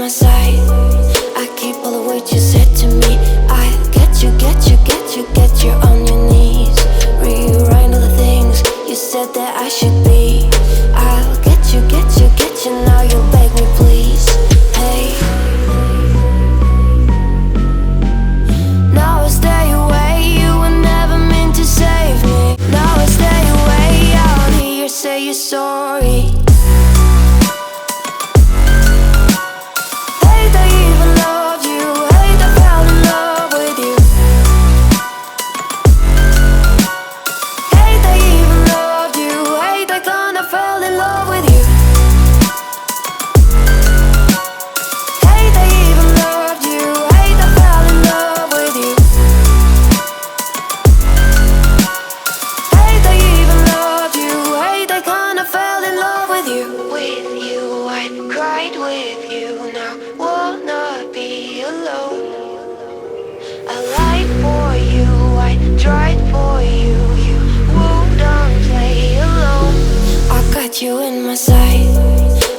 my side. I keep all the words you said to me. I'll get you, get you, get you, get you on your knees. Rewrite all the things you said that I should be. I'll get you, get you, get you, now you'll beg me please. Hey, now I stay away, you were never meant to save me. Now I stay away, I don't hear you say you're sorry. Hate I even loved you, hate I fell in love with you. Hate I even loved you, hate I kinda fell in love with you. Hate I even loved you, hate I fell in love with you. Hate I even loved you, hate I kinda fell in love with you. With you, I cried with you, now wanna be alone. I lied for you, I tried for you, you wouldn't play alone. I got you in my sight,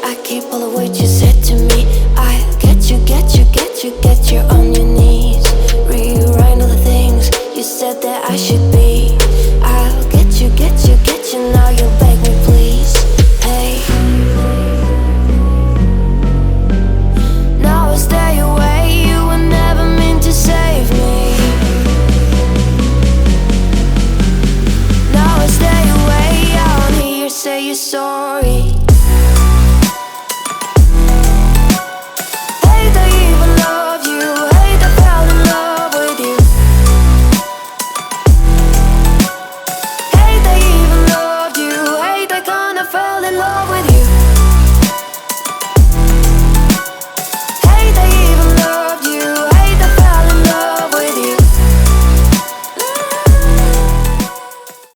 I keep all the words you said to me. I'll get you, get you, get you, get you on your knees. Rewrite all the things you said that I should be. I'll get you, get you, get you, now you'll beg me please. Hey, now I stay away, you were never meant to save me. Now I stay away, I don't hear you say you're sorry.